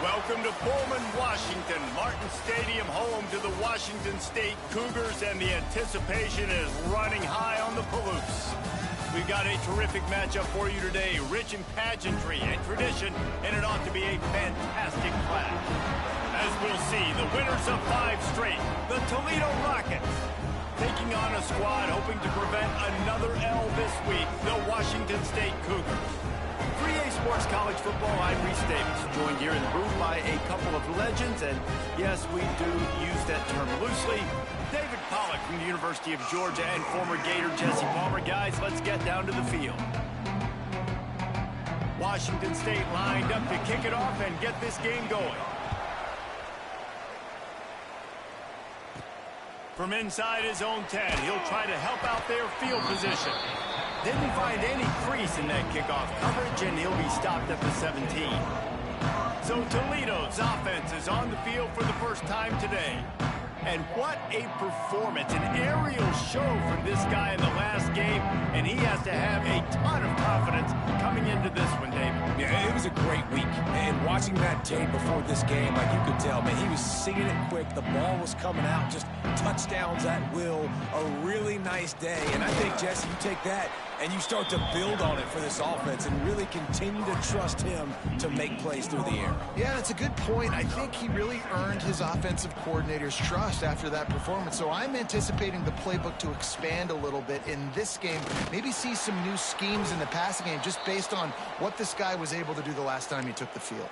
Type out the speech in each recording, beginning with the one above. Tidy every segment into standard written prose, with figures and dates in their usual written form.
Welcome to Pullman, Washington. Martin Stadium, home to the Washington State Cougars, and the anticipation is running high on the Palouse. We've got a terrific matchup for you today, rich in pageantry and tradition, and it ought to be a fantastic clash. As we'll see, the winners of 5 straight, the Toledo Rockets, taking on a squad hoping to prevent another L this week, the Washington State Cougars. 3A Sports College Football, I'm Reese Davis, joined here in the booth by a couple of legends, and yes, we do use that term loosely. David Pollack from the University of Georgia and former Gator Jesse Palmer. Guys, let's get down to the field. Washington State lined up to kick it off and get this game going. From inside his own 10, he'll try to help out their field position. Didn't find any crease in that kickoff coverage, and he'll be stopped at the 17. So Toledo's offense is on the field for the first time today. And what a performance, an aerial show from this guy in the last game, and he has to have a ton of confidence coming into this one, David. Yeah, it was a great week, and watching that tape before this game, like you could tell, man, he was singing it quick, the ball was coming out, just touchdowns at will, a really nice day, and I think, Jesse, you take that and you start to build on it for this offense and really continue to trust him to make plays through the air. Yeah, that's a good point. I think he really earned his offensive coordinator's trust after that performance. So I'm anticipating the playbook to expand a little bit in this game. Maybe see some new schemes in the passing game just based on what this guy was able to do the last time he took the field.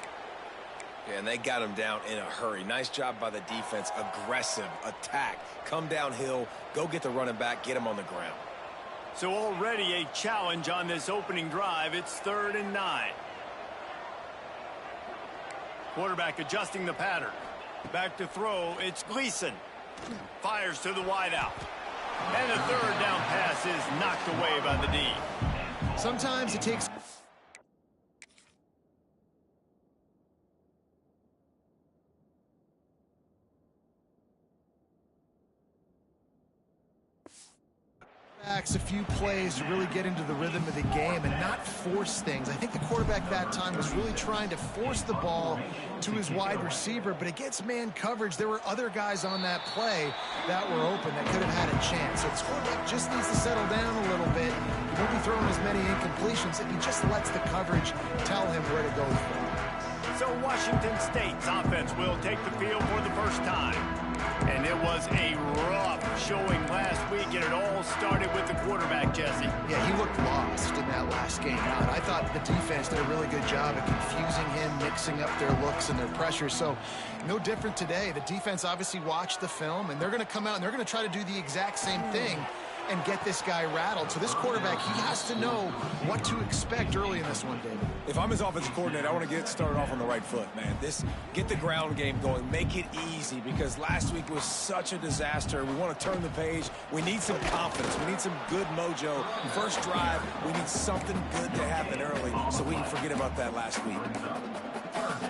Yeah, and they got him down in a hurry. Nice job by the defense. Aggressive, attack, come downhill, go get the running back, get him on the ground. So already a challenge on this opening drive. It's 3rd and 9. Quarterback adjusting the pattern. Back to throw, it's Gleason. Fires to the wideout. And the 3rd down pass is knocked away by the D. Sometimes it takes... a few plays to really get into the rhythm of the game and not force things. I think the quarterback that time was really trying to force the ball to his wide receiver, but against man coverage, there were other guys on that play that were open that could have had a chance. So this quarterback just needs to settle down a little bit. He won't be throwing as many incompletions if he just lets the coverage tell him where to go from. So Washington State's offense will take the field for the first time. And it was a rough showing last week, and it all started with the quarterback, Jesse. Yeah, he looked lost in that last game. And I thought the defense did a really good job of confusing him, mixing up their looks and their pressure. So no different today. The defense obviously watched the film, and they're going to come out and they're going to try to do the exact same thing and get this guy rattled. So this quarterback, he has to know what to expect early in this one, David. If I'm his offensive coordinator, I want to get started off on the right foot, man. Get the ground game going. Make it easy, because last week was such a disaster. We want to turn the page. We need some confidence. We need some good mojo. First drive, we need something good to happen early so we can forget about that last week.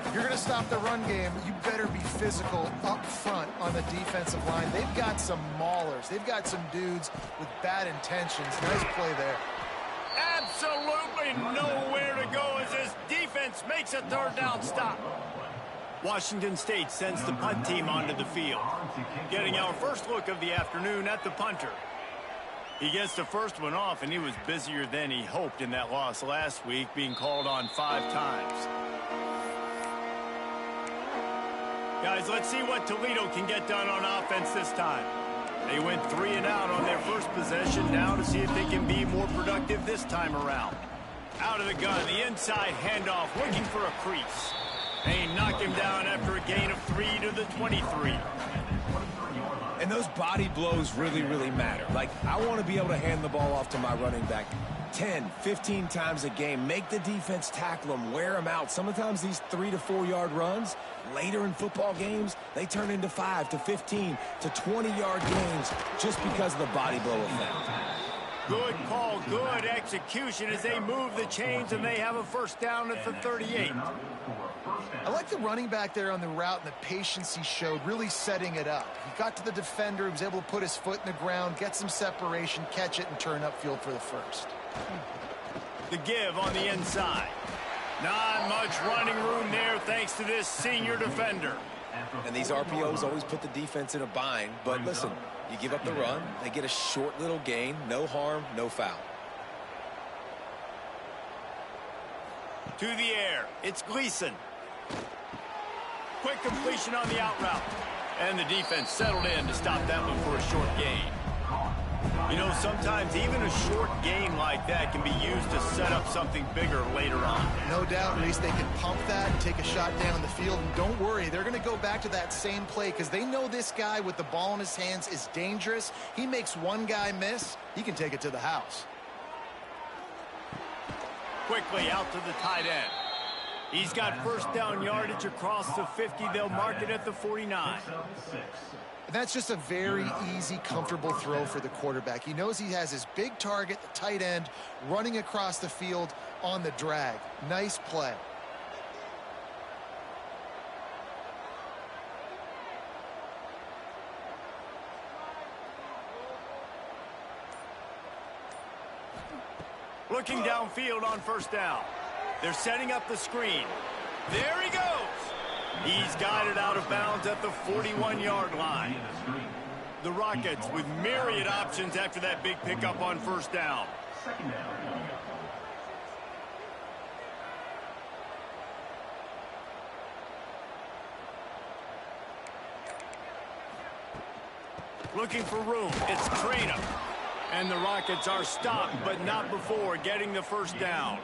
If you're going to stop the run game, you better be physical up front on the defensive line. They've got some maulers. They've got some dudes with bad intentions. Nice play there. Absolutely nowhere to go as this defense makes a 3rd down stop. Washington State sends the punt team onto the field. Getting our first look of the afternoon at the punter. He gets the first one off, and he was busier than he hoped in that loss last week, being called on 5 times. Guys, let's see what Toledo can get done on offense this time. They went 3 and out on their first possession, now to see if they can be more productive this time around. Out of the gun, the inside handoff, looking for a crease. They knock him down after a gain of 3 to the 23. And those body blows really, really matter. Like, I want to be able to hand the ball off to my running back 10, 15 times a game. Make the defense tackle them, wear them out. Sometimes these 3 to 4 yard runs, later in football games, they turn into 5 to 15 to 20 yard gains just because of the body blow effect. Good call, good execution as they move the chains, and they have a first down at the 38. I like the running back there on the route and the patience he showed, really setting it up. He got to the defender, he was able to put his foot in the ground, get some separation, catch it, and turn upfield for the first. The give on the inside. Not much running room there thanks to this senior defender. And these RPOs always put the defense in a bind. But listen, you give up the run, they get a short little gain. No harm, no foul. To the air, it's Gleason. Quick completion on the out route. And the defense settled in to stop that one for a short gain. You know, sometimes even a short gain like that can be used to set up something bigger later on. No doubt, Reese, they can pump that and take a shot down the field. And don't worry, they're going to go back to that same play because they know this guy with the ball in his hands is dangerous. He makes one guy miss, he can take it to the house. Quickly out to the tight end. He's got first down yardage across the 50. They'll mark it at the 49. That's just a very easy, comfortable throw for the quarterback. He knows he has his big target, the tight end, running across the field on the drag. Nice play. Looking downfield on first down. They're setting up the screen. There he goes. He's got it out of bounds at the 41-yard line. The Rockets with myriad options after that big pickup on first down. Looking for room. It's Toledo. And the Rockets are stopped, but not before getting the first down.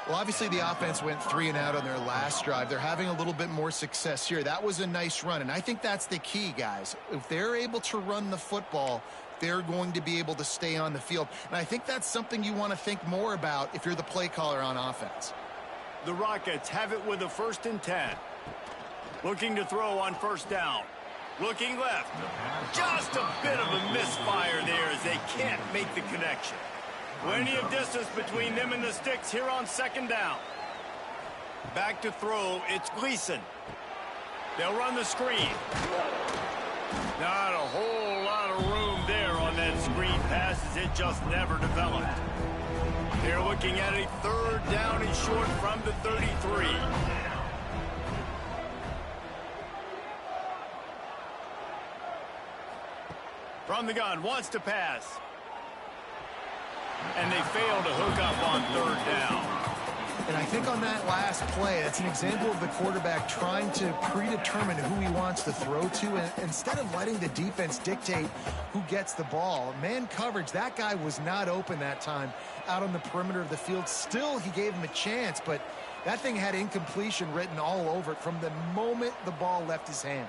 Well, obviously the offense went 3 and out on their last drive. They're having a little bit more success here. That was a nice run, and I think that's the key, guys. If they're able to run the football, they're going to be able to stay on the field. And I think that's something you want to think more about if you're the play caller on offense. The Rockets have it with a 1st and 10. Looking to throw on first down. Looking left. Just a bit of a misfire there as they can't make the connection. Plenty of distance between them and the sticks here on 2nd down. Back to throw, it's Gleason. They'll run the screen. Not a whole lot of room there on that screen pass as it just never developed. They're looking at a 3rd down and short from the 33. From the gun, wants to pass. And they fail to hook up on 3rd down. And I think on that last play, that's an example of the quarterback trying to predetermine who he wants to throw to. And instead of letting the defense dictate who gets the ball, man coverage, that guy was not open that time out on the perimeter of the field. Still, he gave him a chance, but that thing had incompletion written all over it from the moment the ball left his hand.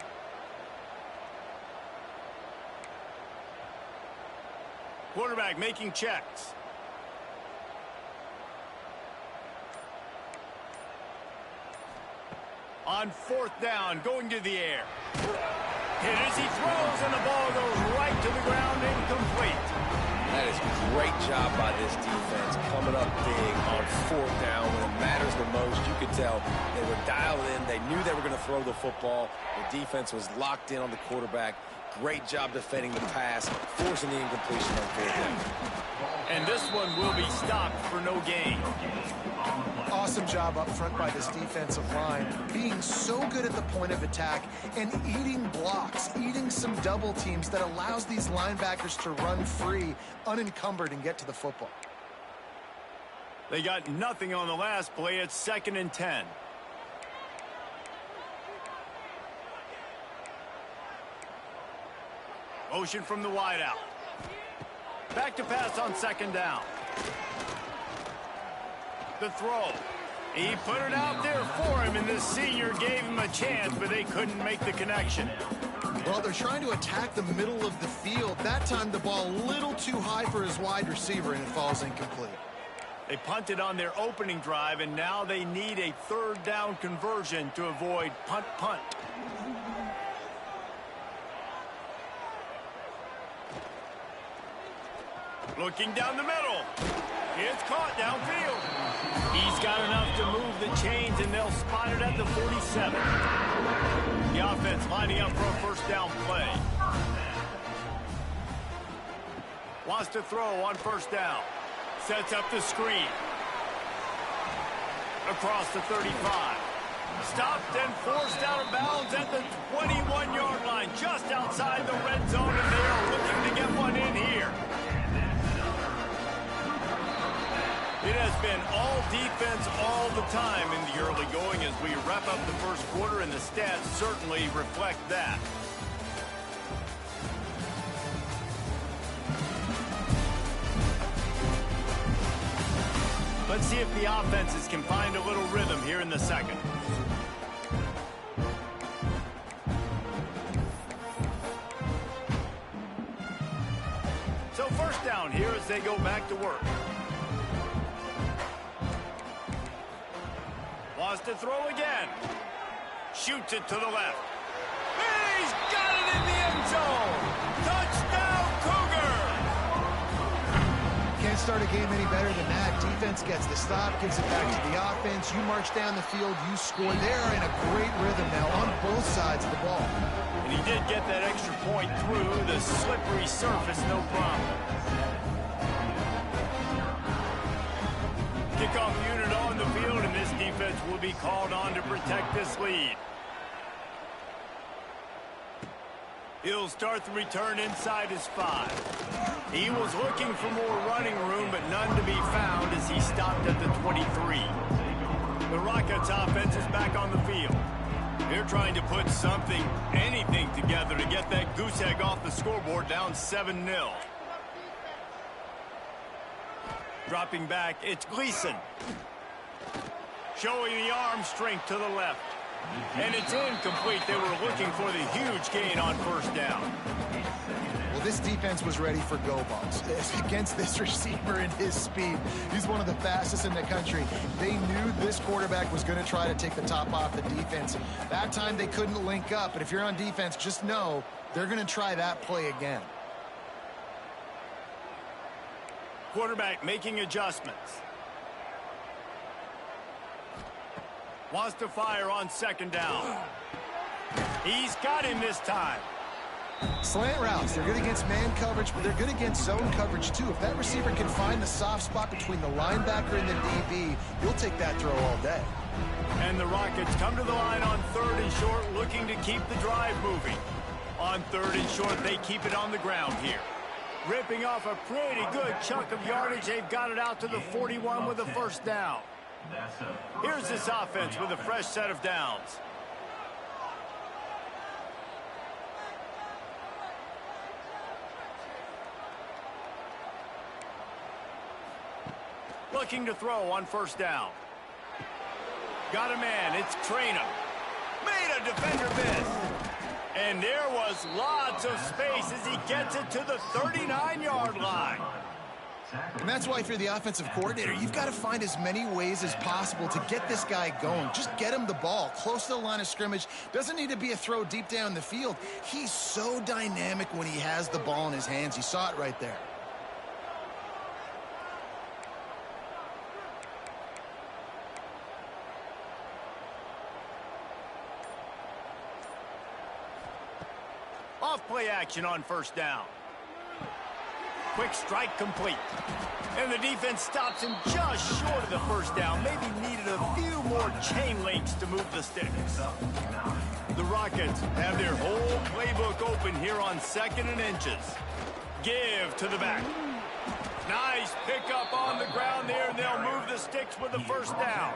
Quarterback making checks. On 4th down, going to the air. Hit as he throws, and the ball goes right to the ground, incomplete. That is a great job by this defense, coming up big on 4th down when it matters the most. You could tell they were dialed in. They knew they were going to throw the football. The defense was locked in on the quarterback. Great job defending the pass, forcing the incompletion on 4th down. And this one will be stopped for no gain. Awesome job up front by this defensive line, being so good at the point of attack and eating blocks, eating some double teams that allows these linebackers to run free, unencumbered, and get to the football. They got nothing on the last play. It's 2nd and 10. Motion from the wideout. Back to pass on 2nd down. The throw. He put it out there for him, and the senior gave him a chance, but they couldn't make the connection. Well, they're trying to attack the middle of the field. That time the ball a little too high for his wide receiver, and it falls incomplete. They punted on their opening drive, and now they need a 3rd down conversion to avoid punt. Looking down the middle. It's caught downfield. He's got enough to move the chains, and they'll spot it at the 47. The offense lining up for a 1st down play. Wants to throw on 1st down. Sets up the screen. across the 35. Stopped and forced out of bounds at the 21-yard line, just outside the red zone, and they are looking to get one in here. It has been all defense all the time in the early going as we wrap up the first quarter, and the stats certainly reflect that. Let's see if the offenses can find a little rhythm here in the second. So first down here as they go back to work. Wants to throw again. Shoots it to the left. He's got it in the end zone. Touchdown, Cougars! Can't start a game any better than that. Defense gets the stop, gives it back to the offense. You march down the field, you score. They're in a great rhythm now on both sides of the ball. And he did get that extra point through the slippery surface, no problem. Kickoff unit on the field, and this defense will be called on to protect this lead. He'll start the return inside his 5. He was looking for more running room, but none to be found as he stopped at the 23. The Rockets offense is back on the field. They're trying to put something, anything together to get that goose egg off the scoreboard, down 7-0. Dropping back, it's Gleason. Showing the arm strength to the left. And it's incomplete. They were looking for the huge gain on first down. Well, this defense was ready for go balls against this receiver and his speed. He's one of the fastest in the country. They knew this quarterback was going to try to take the top off the defense. That time they couldn't link up, but if you're on defense, just know they're going to try that play again. Quarterback making adjustments. Wants to fire on second down. He's got him this time. Slant routes, they're good against man coverage, but they're good against zone coverage too. If that receiver can find the soft spot between the linebacker and the DB, you'll take that throw all day. And the Rockets come to the line on 3rd and short, looking to keep the drive moving. On 3rd and short, they keep it on the ground here. Ripping off a pretty good chunk of yardage. They've got it out to the 41 with a first down. Here's this offense with a fresh set of downs. Looking to throw on first down. Got a man, it's Traynham. Made a defender miss. And there was lots of space as he gets it to the 39-yard line. And that's why if you're the offensive coordinator, you've got to find as many ways as possible to get this guy going. Just get him the ball close to the line of scrimmage. Doesn't need to be a throw deep down the field. He's so dynamic when he has the ball in his hands. You saw it right there. Off play action on first down. Quick strike complete. And the defense stops him just short of the first down. Maybe needed a few more chain links to move the sticks. The Rockets have their whole playbook open here on 2nd and inches. Give to the back. Nice pickup on the ground there, and they'll move the sticks with the first down.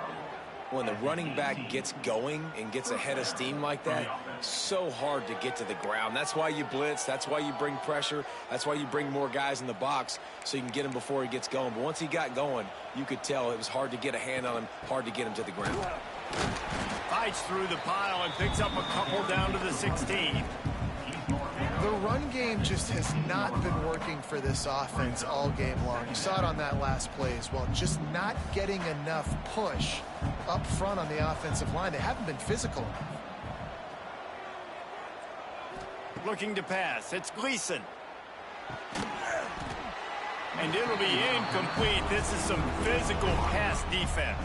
When the running back gets going and gets ahead of steam like that, so hard to get to the ground. That's why you blitz. That's why you bring pressure. That's why you bring more guys in the box so you can get him before he gets going. But once he got going, you could tell it was hard to get a hand on him, hard to get him to the ground. Fights through the pile and picks up a couple down to the 16. The run game just has not been working for this offense all game long. You saw it on that last play as well. Just not getting enough push up front on the offensive line. They haven't been physical enough. Looking to pass. It's Gleason. And it'll be incomplete. This is some physical pass defense.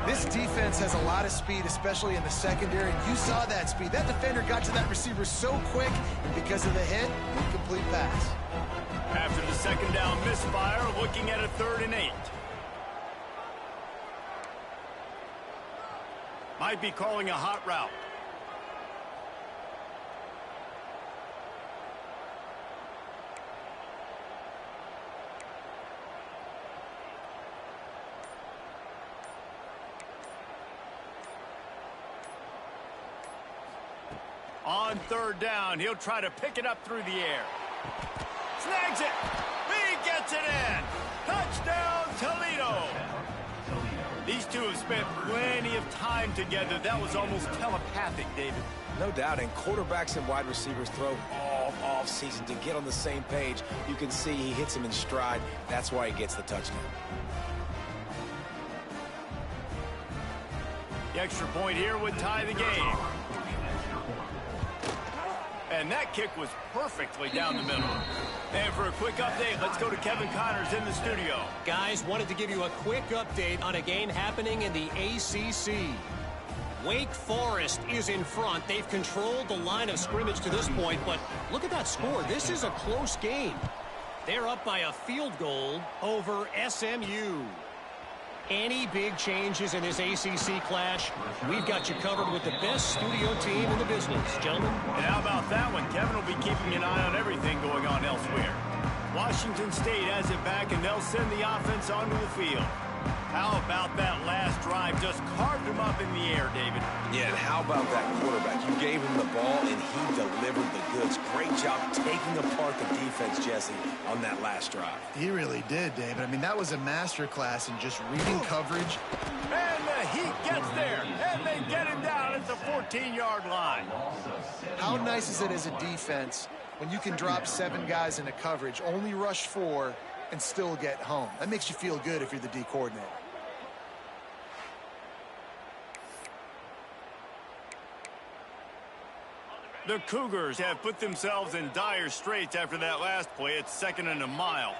This defense has a lot of speed, especially in the secondary. You saw that speed. That defender got to that receiver so quick, and because of the hit, incomplete pass. After the second down misfire, looking at a 3rd and 8. Might be calling a hot route. On third down, he'll try to pick it up through the air. Snags it. He gets it in. Touchdown, Toledo. These two have spent plenty of time together. That was almost telepathic, David. No doubt, and quarterbacks and wide receivers throw all off-season to get on the same page. You can see he hits him in stride. That's why he gets the touchdown. The extra point here would tie the game. And that kick was perfectly down the middle. And for a quick update, let's go to Kevin Connors in the studio. Guys, wanted to give you a quick update on a game happening in the ACC. Wake Forest is in front. They've controlled the line of scrimmage to this point, but look at that score. This is a close game. They're up by a field goal over SMU. Any big changes in this ACC clash, we've got you covered with the best studio team in the business, gentlemen. And how about that one? Kevin will be keeping an eye on everything going on elsewhere. Washington State has it back, and they'll send the offense onto the field. How about that last drive? Just carved him up in the air, David. Yeah, and how about that quarterback? You gave him the ball, and he delivered the goods. Great job taking apart the defense, Jesse, on that last drive. He really did, David. I mean, that was a masterclass in just reading coverage. And the Heat gets there, and they get him down at the 14-yard line. How nice is it as a defense when you can drop 7 guys into coverage, only rush 4, and still get home? That makes you feel good if you're the D coordinator. The Cougars have put themselves in dire straits after that last play. It's 2nd and a mile.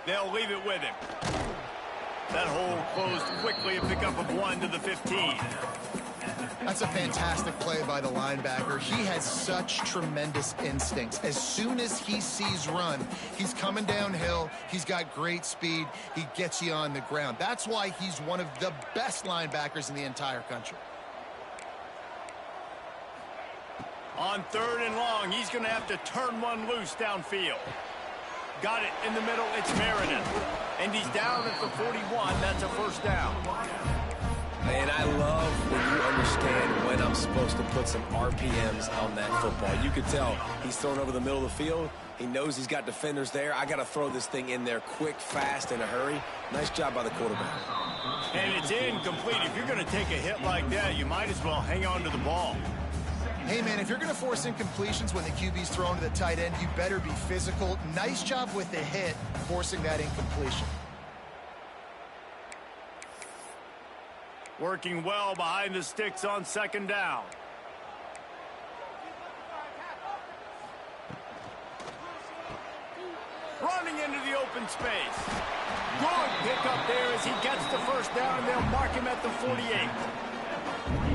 They'll leave it with him. That hole closed quickly, a pickup of 1 to the 15. That's a fantastic play by the linebacker. He has such tremendous instincts. As soon as he sees run, he's coming downhill. He's got great speed. He gets you on the ground. That's why he's one of the best linebackers in the entire country. On 3rd and long, he's going to have to turn one loose downfield. Got it in the middle. It's Meredith. And he's down at the 41. That's a first down. Man, I love when you understand when I'm supposed to put some RPMs on that football. You could tell he's thrown over the middle of the field. He knows he's got defenders there. I got to throw this thing in there quick, fast, in a hurry. Nice job by the quarterback. And it's incomplete. If you're going to take a hit like that, you might as well hang on to the ball. Hey, man, if you're going to force incompletions when the QB's thrown to the tight end, you better be physical. Nice job with the hit, forcing that incompletion. Working well behind the sticks on 2nd down. Running into the open space. Good pickup there as he gets the first down, and they'll mark him at the 48.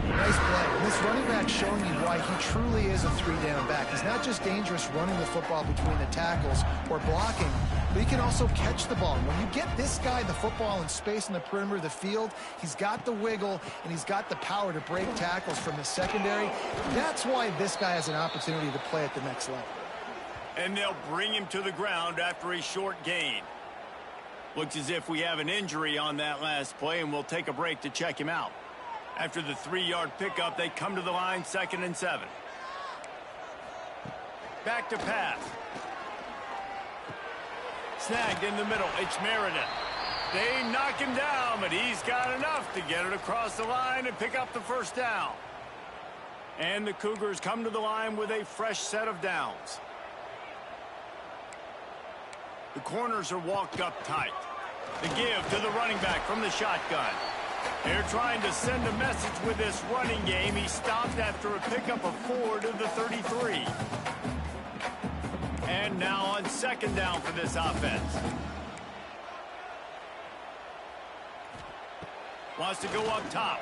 Nice play. And this running back showing you why he truly is a 3-down back. He's not just dangerous running the football between the tackles or blocking, but he can also catch the ball. And when you get this guy the football in space in the perimeter of the field, he's got the wiggle and he's got the power to break tackles from the secondary. That's why this guy has an opportunity to play at the next level. And they'll bring him to the ground after a short gain. Looks as if we have an injury on that last play, and we'll take a break to check him out. After the 3-yard pickup, they come to the line, 2nd and 7. Back to pass. Snagged in the middle. It's Meredith. They knock him down, but he's got enough to get it across the line and pick up the first down. And the Cougars come to the line with a fresh set of downs. The corners are walked up tight. The give to the running back from the shotgun. They're trying to send a message with this running game. He stopped after a pickup of 4 to the 33. And now on 2nd down for this offense. Wants to go up top.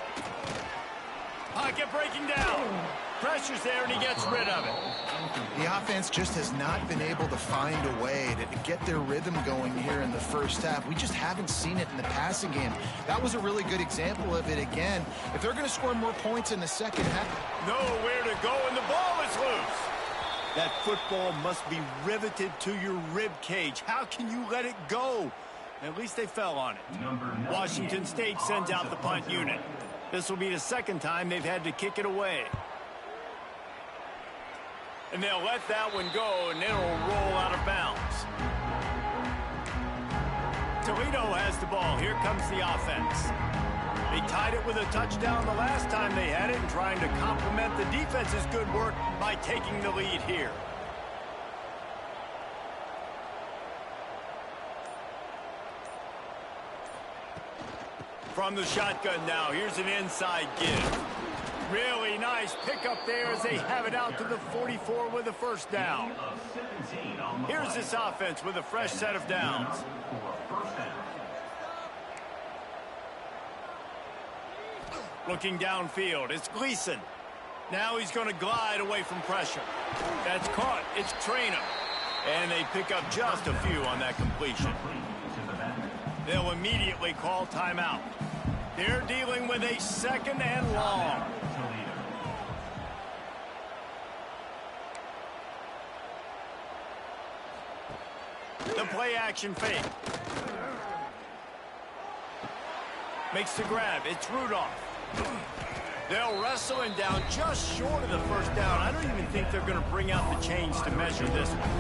Pocket breaking down. Pressure's there and he gets rid of it. The offense just has not been able to find a way to get their rhythm going here in the first half. We just haven't seen it in the passing game. That was a really good example of it again. If they're going to score more points in the second half. Nowhere to go, and the ball is loose. That football must be riveted to your rib cage. How can you let it go? At least they fell on it. Washington State sends out the punt unit. This will be the second time they've had to kick it away. And they'll let that one go, and it'll roll out of bounds. Toledo has the ball. Here comes the offense. They tied it with a touchdown the last time they had it, and trying to complement the defense's good work by taking the lead here. From the shotgun now, here's an inside give. Really nice pickup there as they have it out to the 44 with a first down. Here's this offense with a fresh set of downs. Looking downfield, it's Gleason. Now he's going to glide away from pressure. That's caught. It's Traynham. And they pick up just a few on that completion. They'll immediately call timeout. They're dealing with a second and long. The play action fake. Makes the grab. It's Rudolph. They'll wrestle him down just short of the first down. I don't even think they're going to bring out the chains to measure this one.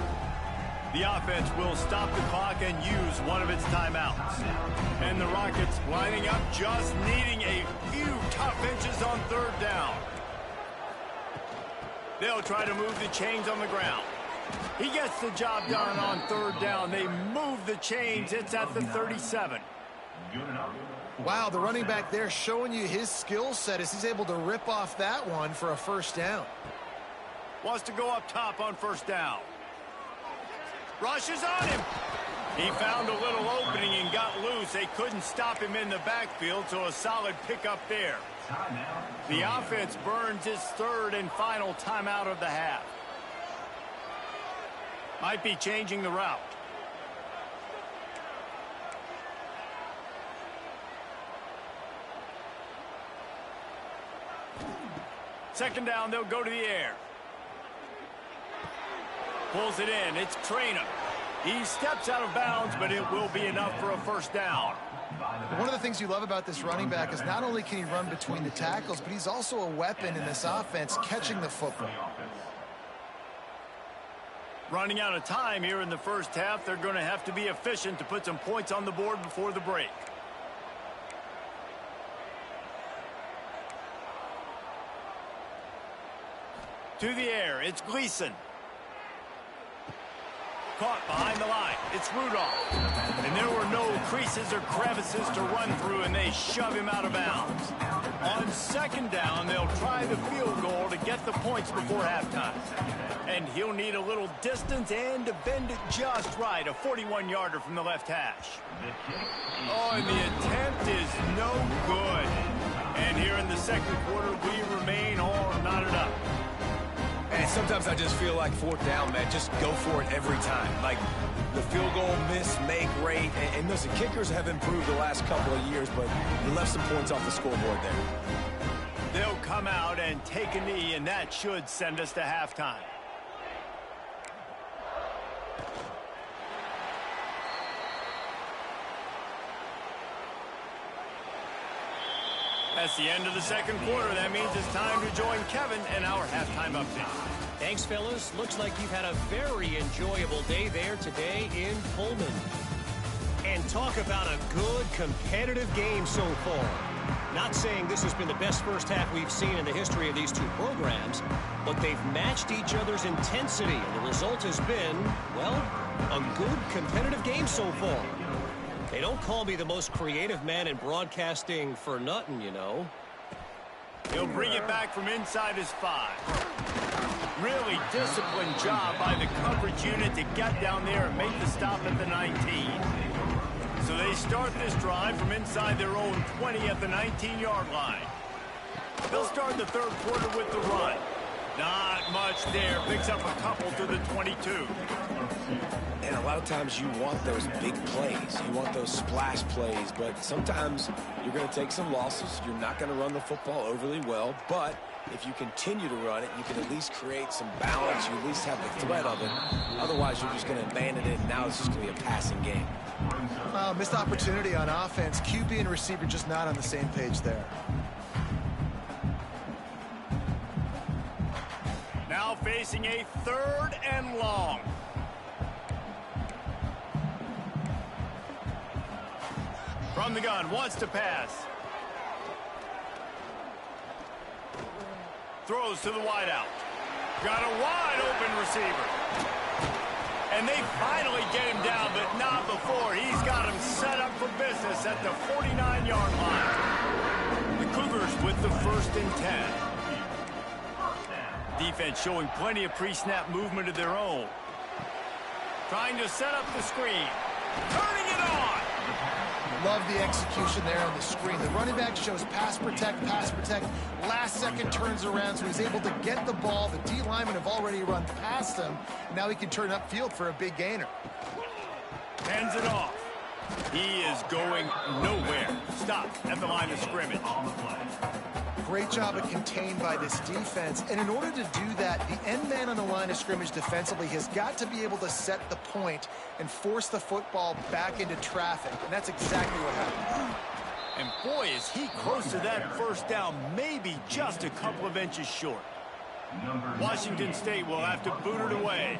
The offense will stop the clock and use one of its timeouts. And the Rockets lining up, just needing a few tough inches on third down. They'll try to move the chains on the ground. He gets the job done on third down. They move the chains. It's at the 37. Wow, the running back there showing you his skill set as he's able to rip off that one for a first down. Wants to go up top on first down. Rushes on him. He found a little opening and got loose. They couldn't stop him in the backfield, so a solid pickup there. The offense burns its third and final timeout of the half. Might be changing the route. Second down, they'll go to the air. Pulls it in. It's Traynham. He steps out of bounds, but it will be enough for a first down. One of the things you love about this running back is not only can he run between the tackles, but he's also a weapon in this offense, catching the football. Running out of time here in the first half. They're going to have to be efficient to put some points on the board before the break. To the air, it's Gleason. Caught behind the line. It's Rudolph. And there were no creases or crevices to run through, and they shove him out of bounds. On second down, they'll try the field goal to get the points before halftime. And he'll need a little distance and to bend it just right. A 41-yarder from the left hash. Oh, and the attempt is no good. And here in the second quarter, we remain all knotted up. And sometimes I just feel like fourth down, man, just go for it every time. Like the field goal miss, make rate. And listen, kickers have improved the last couple of years, but you left some points off the scoreboard there. They'll come out and take a knee, and that should send us to halftime. That's the end of the second quarter. That means it's time to join Kevin and our halftime update. Thanks, fellas. Looks like you've had a very enjoyable day there today in Pullman. And talk about a good competitive game so far. Not saying this has been the best first half we've seen in the history of these two programs, but they've matched each other's intensity, and the result has been, well, a good competitive game so far. They don't call me the most creative man in broadcasting for nothing, you know. He'll bring it back from inside his 5. Really disciplined job by the coverage unit to get down there and make the stop at the 19. So they start this drive from inside their own 20 at the 19-yard line. They'll start the third quarter with the run. Not much there. Picks up a couple to the 22. And a lot of times you want those big plays. You want those splash plays. But sometimes you're going to take some losses. You're not going to run the football overly well. But if you continue to run it, you can at least create some balance. You at least have the threat of it. Otherwise, you're just going to abandon it, and now it's just going to be a passing game. Missed opportunity on offense. QB and receiver just not on the same page there. Now facing a 3rd and long. From the gun, wants to pass. Throws to the wideout. Got a wide open receiver. And they finally get him down, but not before. He's got him set up for business at the 49-yard line. The Cougars with the 1st and 10. Defense showing plenty of pre-snap movement of their own. Trying to set up the screen. Turning it on. Love the execution there on the screen. The running back shows pass protect, pass protect. Last second turns around, so he's able to get the ball. The D linemen have already run past him. Now he can turn upfield for a big gainer. Hands it off. He is going nowhere. Stop at the line of scrimmage. Great job of contained by this defense. And in order to do that, the end man on the line of scrimmage defensively has got to be able to set the point and force the football back into traffic. And that's exactly what happened. And boy, is he close to that 1st down, maybe just a couple of inches short. Washington State will have to boot it away.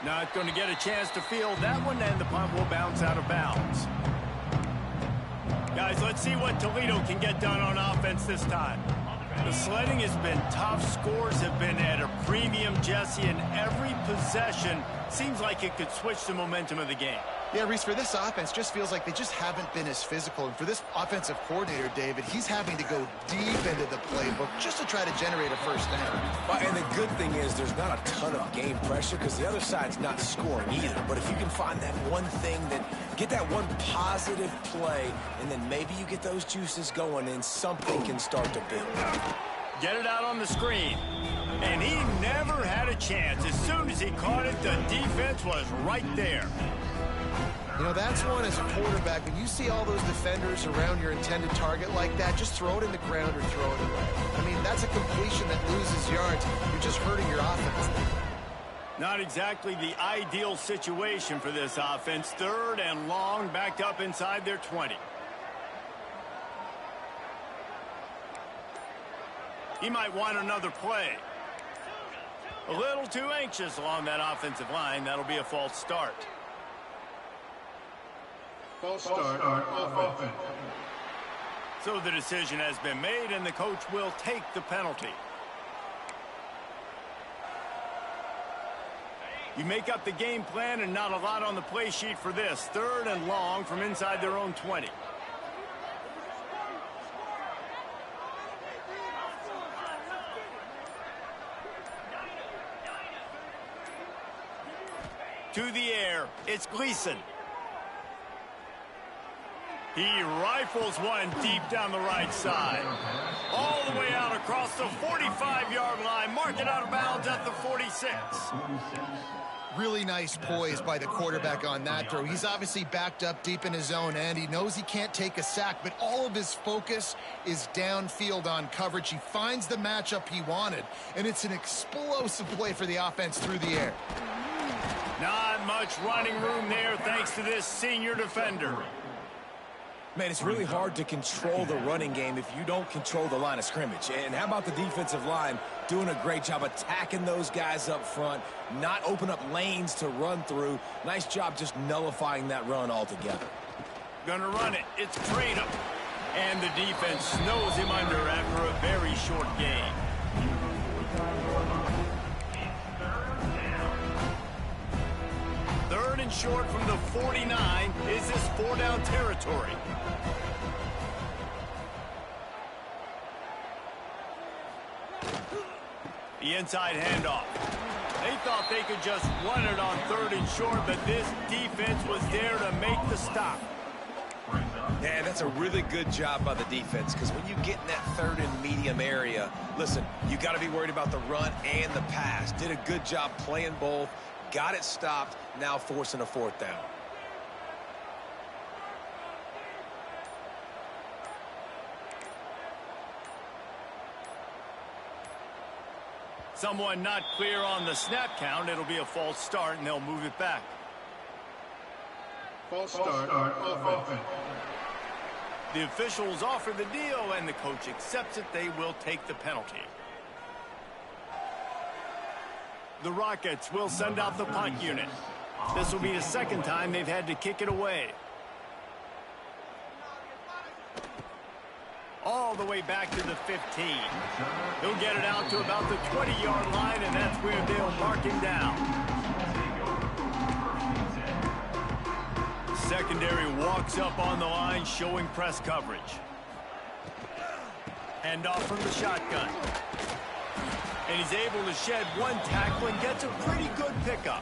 Not going to get a chance to field that one, and the punt will bounce out of bounds. Guys, let's see what Toledo can get done on offense this time. The sledding has been tough. Scores have been at a premium, Jesse, and every possession seems like it could switch the momentum of the game. Yeah, Reese, for this offense, just feels like they just haven't been as physical. And for this offensive coordinator, David, he's having to go deep into the playbook just to try to generate a 1st down. Well, and the good thing is there's not a ton of game pressure because the other side's not scoring either. But if you can find that one thing, get that one positive play, and then maybe you get those juices going and something can start to build. Get it out on the screen. And he never had a chance. As soon as he caught it, the defense was right there. You know, that's one as a quarterback. When you see all those defenders around your intended target like that, just throw it in the ground or throw it away. I mean, that's a completion that loses yards. You're just hurting your offense. Not exactly the ideal situation for this offense. 3rd and long, backed up inside their 20. He might want another play. A little too anxious along that offensive line. That'll be a false start. False start offense. So the decision has been made, and the coach will take the penalty. You make up the game plan and not a lot on the play sheet for this. 3rd and long from inside their own 20. To the air, it's Gleason. He rifles one deep down the right side. All the way out across the 45-yard line. Mark it out of bounds at the 46. Really nice poise by the quarterback on that throw. He's obviously backed up deep in his own end. He knows he can't take a sack, but all of his focus is downfield on coverage. He finds the matchup he wanted, and it's an explosive play for the offense through the air. Not much running room there thanks to this senior defender. Man, it's really hard to control the running game if you don't control the line of scrimmage. And how about the defensive line doing a great job attacking those guys up front, not open up lanes to run through. Nice job just nullifying that run altogether. Gonna run it. It's Toledo. And the defense snows him under after a very short game. Third and short from the 49. Is this 4-down territory? The inside handoff. They thought they could just run it on 3rd and short, but this defense was there to make the stop. Man, that's a really good job by the defense, because when you get in that third and medium area, listen, you got to be worried about the run and the pass. Did a good job playing both, got it stopped, now forcing a fourth down. Someone not clear on the snap count. It'll be a false start, and they'll move it back. False start on offense. The officials offer the deal, and the coach accepts it. They will take the penalty. The Rockets will send out the punt unit. This will be the second time they've had to kick it away. All the way back to the 15. He'll get it out to about the 20-yard line, and that's where they'll mark him down. Secondary walks up on the line, showing press coverage. Hand off from the shotgun. And he's able to shed one tackle and gets a pretty good pickup.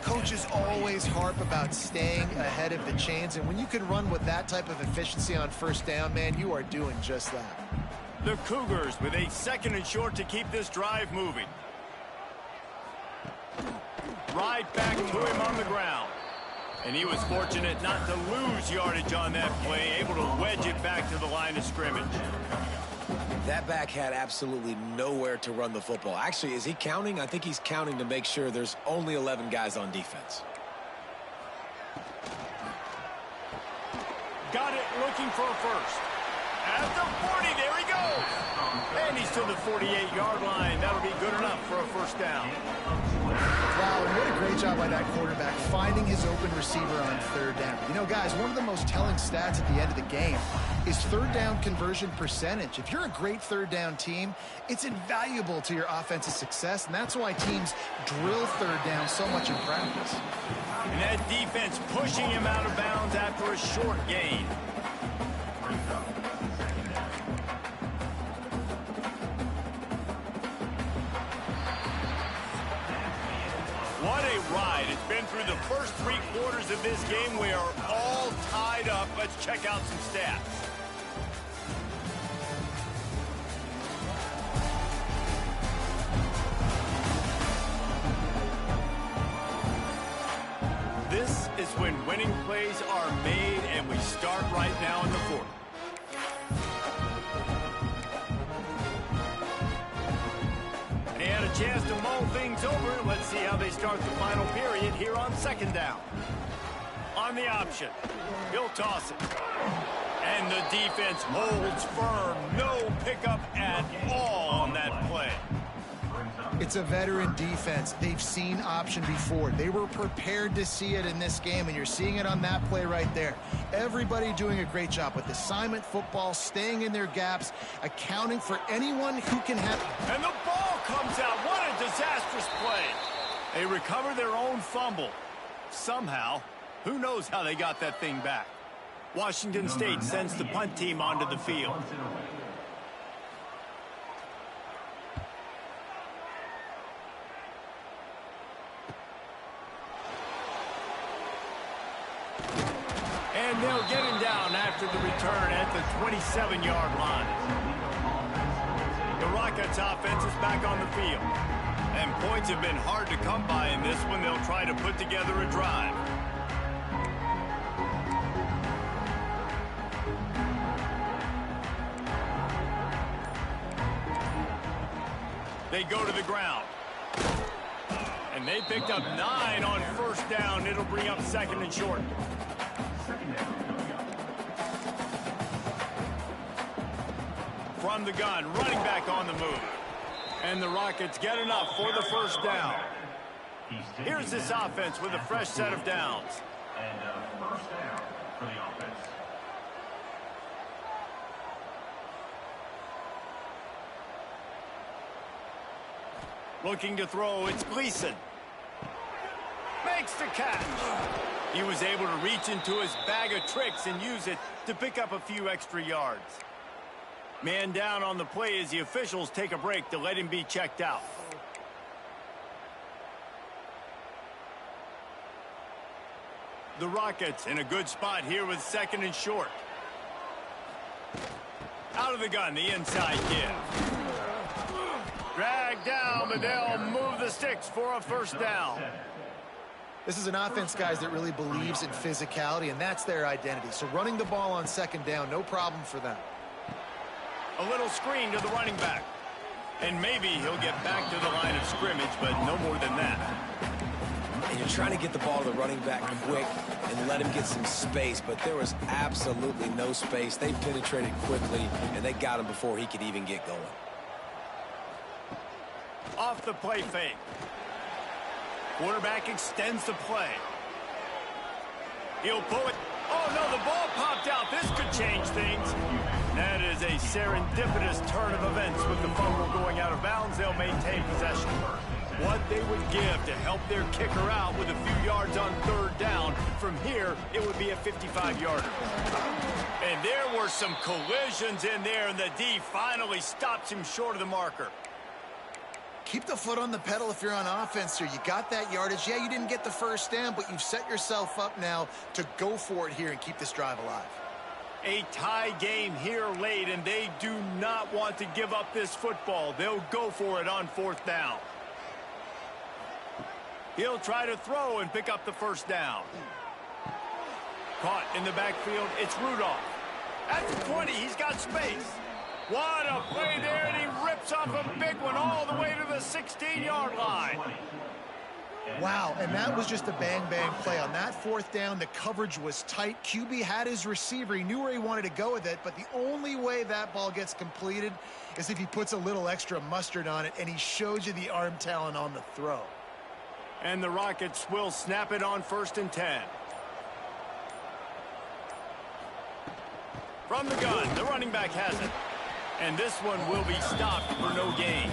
Coaches always harp about staying ahead of the chains, and when you can run with that type of efficiency on first down, man, you are doing just that. The Cougars with a 2nd and short to keep this drive moving. Right back to him on the ground. And he was fortunate not to lose yardage on that play, able to wedge it back to the line of scrimmage. That back had absolutely nowhere to run the football. Actually, is he counting? I think he's counting to make sure there's only 11 guys on defense. Got it, looking for a first. At the 40, there he goes. And he's to the 48-yard line. That'll be good enough for a first down. Wow, and what a great job by that quarterback finding his open receiver on third down. You know, guys, one of the most telling stats at the end of the game is third down conversion percentage. If you're a great third down team, it's invaluable to your offensive success, and that's why teams drill third down so much in practice. And that defense pushing him out of bounds after a short gain. What a ride. It's been through the first 3 quarters of this game. We are all tied up. Let's check out some stats. This is when winning plays are made, and we start right now in the 4th. They had a chance to mull things over. Let's see how they start the final period here on 2nd down. On the option, he'll toss it. And the defense holds firm. No pickup at all on that play. It's a veteran defense. They've seen option before. They were prepared to see it in this game, and you're seeing it on that play right there. Everybody doing a great job with assignment football, staying in their gaps, accounting for anyone who can have... And the ball comes out. What a disastrous play. They recover their own fumble. Somehow, who knows how they got that thing back. Washington State sends the punt team onto the field. And they'll get him down after the return at the 27-yard line. The Rockets offense is back on the field. And points have been hard to come by in this one. They'll try to put together a drive. They go to the ground. And they picked up 9 on first down. It'll bring up 2nd and short. From the gun, running back on the move. And the Rockets get enough for the first down. Here's this offense with a fresh set of downs. And first down for the offense. Looking to throw, it's Gleason. Makes the catch. He was able to reach into his bag of tricks and use it to pick up a few extra yards. Man down on the play as the officials take a break to let him be checked out. The Rockets in a good spot here with 2nd and short. Out of the gun, the inside give. Drag down, but they'll move the sticks for a 1st down. This is an offense, guys, that really believes in physicality, and that's their identity. So running the ball on 2nd down, no problem for them. A little screen to the running back. And maybe he'll get back to the line of scrimmage, but no more than that. And you're trying to get the ball to the running back quick and let him get some space, but there was absolutely no space. They penetrated quickly, and they got him before he could even get going. Off the play fake. Quarterback extends the play. He'll pull it. Oh, no, the ball popped out. This could change things. That is a serendipitous turn of events with the fumble going out of bounds. They'll maintain possession. What they would give to help their kicker out with a few yards on 3rd down. From here, it would be a 55-yarder. And there were some collisions in there, and the D finally stops him short of the marker. Keep the foot on the pedal if you're on offense here. You got that yardage. Yeah, you didn't get the 1st down, but you've set yourself up now to go for it here and keep this drive alive. A tie game here late, and they do not want to give up this football. They'll go for it on 4th down. He'll try to throw and pick up the 1st down. Caught in the backfield, it's Rudolph. At the 20, he's got space. What a play there, and he rips off a big one all the way to the 16-yard line. Wow, and that was just a bang-bang play. On that 4th down, the coverage was tight. QB had his receiver. He knew where he wanted to go with it, but the only way that ball gets completed is if he puts a little extra mustard on it, and he shows you the arm talent on the throw. And the Rockets will snap it on 1st and 10. From the gun, the running back has it. And this one will be stopped for no gain.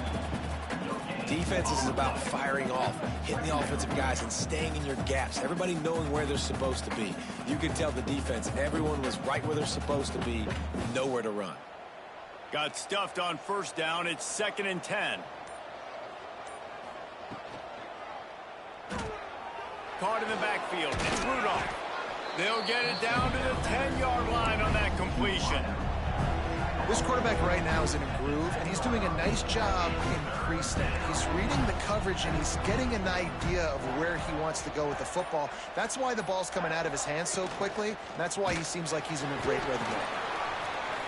Defense is about firing off, hitting the offensive guys, and staying in your gaps. Everybody knowing where they're supposed to be. You could tell the defense, everyone was right where they're supposed to be, nowhere to run. Got stuffed on 1st down. It's 2nd and 10. Caught in the backfield. It's Rudolph. They'll get it down to the 10-yard line on that completion. This quarterback right now is in a groove, and he's doing a nice job in pre-snap. He's reading the coverage, and he's getting an idea of where he wants to go with the football. That's why the ball's coming out of his hands so quickly. That's why he seems like he's in a great rhythm.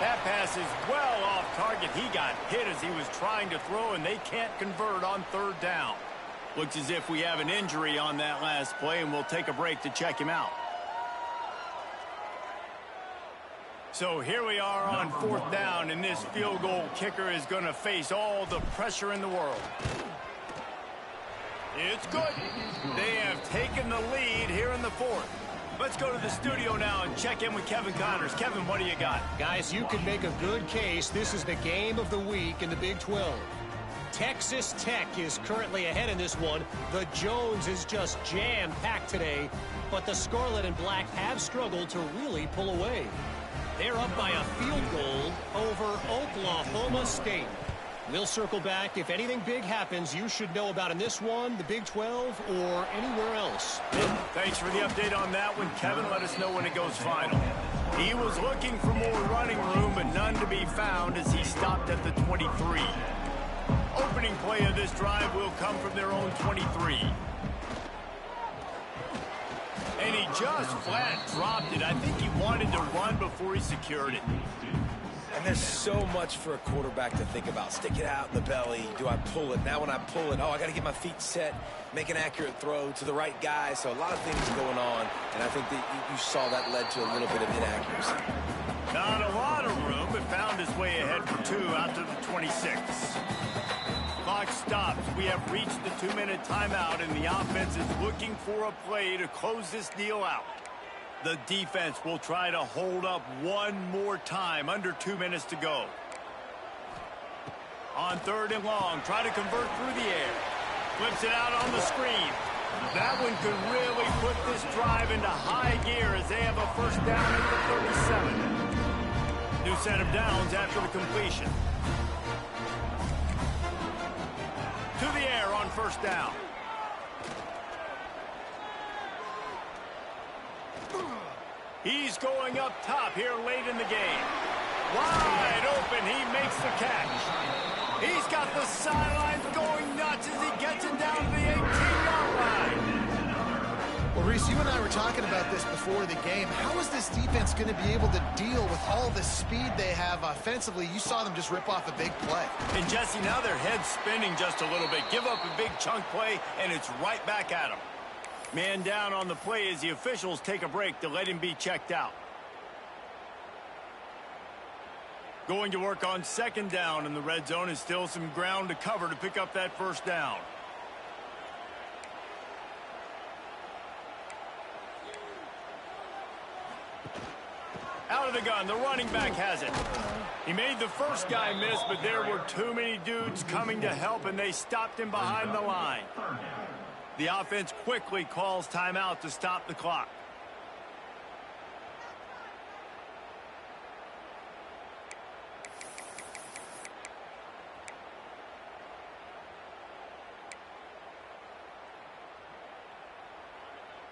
That pass is well off target. He got hit as he was trying to throw, and they can't convert on 3rd down. Looks as if we have an injury on that last play, and we'll take a break to check him out. So here we are on 4th down, and this field goal kicker is going to face all the pressure in the world. It's good. They have taken the lead here in the 4th. Let's go to the studio now and check in with Kevin Connors. Kevin, what do you got? Guys, you could make a good case. This is the game of the week in the Big 12. Texas Tech is currently ahead in this one. The Jones is just jam-packed today, but the Scarlet and Black have struggled to really pull away. They're up by a field goal over Oklahoma State. We'll circle back. If anything big happens, you should know about in this one, the Big 12, or anywhere else. Thanks for the update on that one, Kevin. Let us know when it goes final. He was looking for more running room, but none to be found as he stopped at the 23. Opening play of this drive will come from their own 23. And he just flat dropped it. I think he wanted to run before he secured it. And there's so much for a quarterback to think about. Stick it out in the belly. Do I pull it? Now when I pull it, oh, I got to get my feet set, make an accurate throw to the right guy. So a lot of things going on, and I think that you saw that led to a little bit of inaccuracy. Not a lot of room, but found his way ahead for 2 out to the 26. Clock stops. We have reached the 2-minute timeout, and the offense is looking for a play to close this deal out. The defense will try to hold up one more time. Under 2 minutes to go. On 3rd and long, try to convert through the air. Flips it out on the screen. That one could really put this drive into high gear as they have a 1st down at the 37. New set of downs after the completion. To the air on 1st down. He's going up top here late in the game. Wide open, he makes the catch. He's got the sidelines going nuts as he gets it down to the 18-yard line. Well, Reese, you and I were talking about this before the game. How is this defense going to be able to deal with all the speed they have offensively? You saw them just rip off a big play. And Jesse, now their head's spinning just a little bit. Give up a big chunk play, and it's right back at them. Man down on the play as the officials take a break to let him be checked out. Going to work on second down in the red zone, and still some ground to cover to pick up that first down. Out of the gun, the running back has it. He made the first guy miss, but there were too many dudes coming to help, and they stopped him behind the line. The offense quickly calls timeout to stop the clock.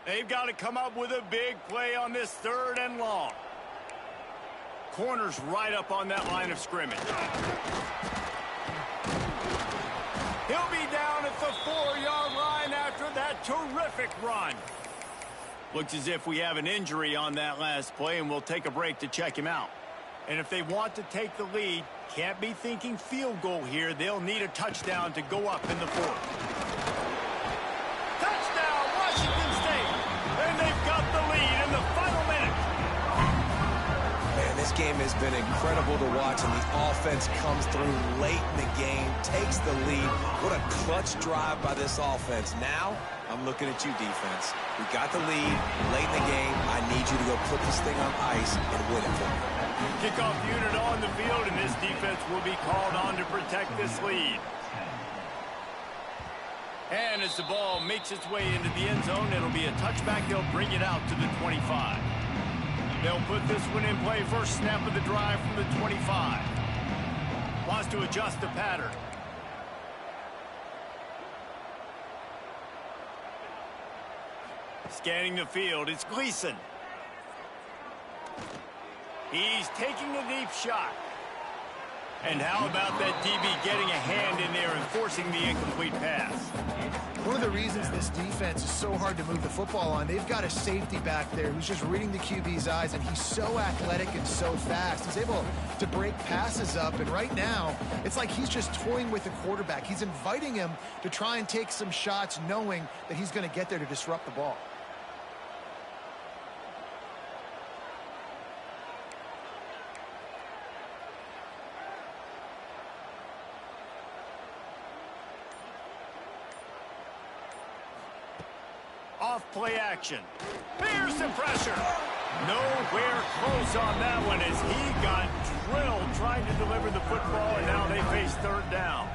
They've got to come up with a big play on this 3rd and long. Corner's right up on that line of scrimmage. He'll be down at the 4-yard line after that terrific run. Looks as if we have an injury on that last play, and we'll take a break to check him out. And if they want to take the lead, can't be thinking field goal here. They'll need a touchdown to go up in the 4th. Touchdown, Washington State! And they've got the lead in the final minute. Man, this game has been incredible to watch, and the offense comes through late in the game, takes the lead. What a clutch drive by this offense. Now, I'm looking at you, defense. We got the lead late in the game. I need you to go put this thing on ice and win it for me. Kickoff unit on the field, and this defense will be called on to protect this lead. And as the ball makes its way into the end zone, it'll be a touchback. They'll bring it out to the 25. They'll put this one in play. First snap of the drive from the 25. Wants to adjust the pattern. Scanning the field, it's Gleason. He's taking a deep shot. And how about that DB getting a hand in there and forcing the incomplete pass? One of the reasons this defense is so hard to move the football on, they've got a safety back there who's just reading the QB's eyes, and he's so athletic and so fast. He's able to break passes up, and right now, it's like he's just toying with the quarterback. He's inviting him to try and take some shots, knowing that he's going to get there to disrupt the ball. Off play action. Here's some pressure. Nowhere close on that one as he got drilled trying to deliver the football, and now they face 3rd down.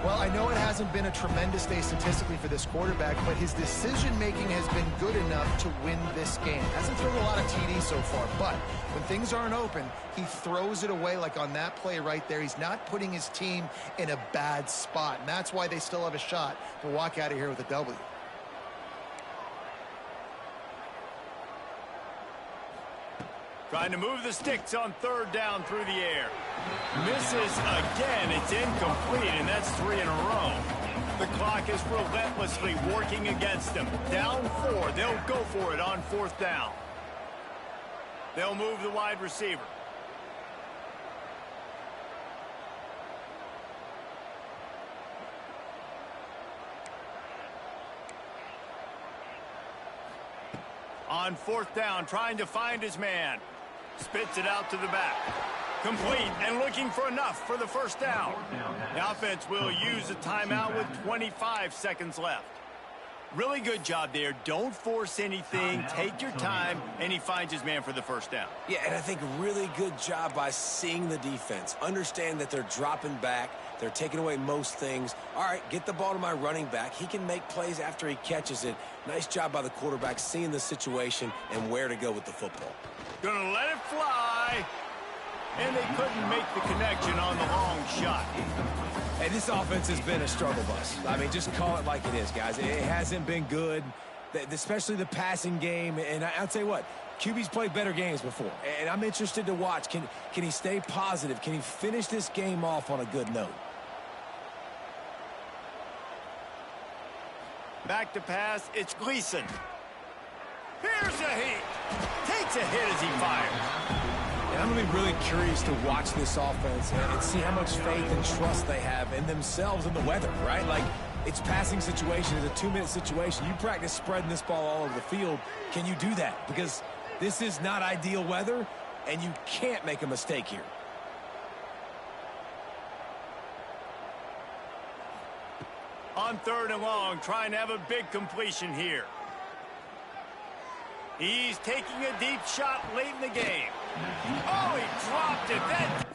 Well, I know it hasn't been a tremendous day statistically for this quarterback, but his decision-making has been good enough to win this game. Hasn't thrown a lot of TDs so far, but when things aren't open, he throws it away like on that play right there. He's not putting his team in a bad spot, and that's why they still have a shot to walk out of here with a W. Trying to move the sticks on 3rd down through the air. Misses again. It's incomplete, and that's 3 in a row. The clock is relentlessly working against them. Down 4. They'll go for it on 4th down. They'll move the wide receiver. On 4th down, trying to find his man. Spits it out to the back. Complete and looking for enough for the first down. The offense will use a timeout with 25 seconds left. Really good job there. Don't force anything. Take your time, and he finds his man for the first down. Yeah, and I think really good job by seeing the defense. Understand that they're dropping back. They're taking away most things. All right, get the ball to my running back. He can make plays after he catches it. Nice job by the quarterback seeing the situation and where to go with the football. Gonna let it fly. And they couldn't make the connection on the long shot. Hey, this offense has been a struggle bus. I mean, just call it like it is, guys. It hasn't been good, especially the passing game. And I'll tell you what, QB's played better games before, and I'm interested to watch. Can he stay positive? Can he finish this game off on a good note? Back to pass, it's Gleason. Here's a hit. Takes a hit as he fires. And I'm going to be really curious to watch this offense and see how much faith and trust they have in themselves and the weather, right? Like, it's passing situation, it's a 2-minute situation. You practice spreading this ball all over the field. Can you do that? Because this is not ideal weather, and you can't make a mistake here. On 3rd and long, trying to have a big completion here. He's taking a deep shot late in the game. Oh, he dropped it. Then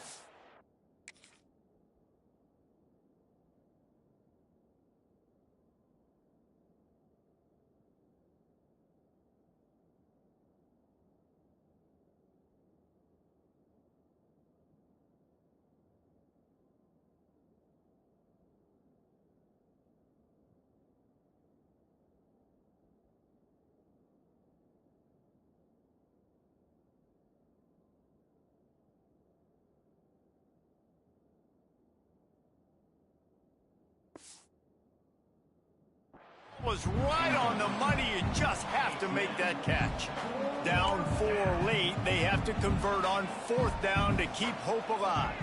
was right on the money. You just have to make that catch. Down 4 late, they have to convert on 4th down to keep hope alive.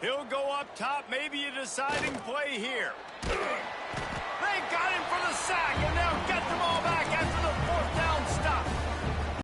He'll go up top, maybe a deciding play here.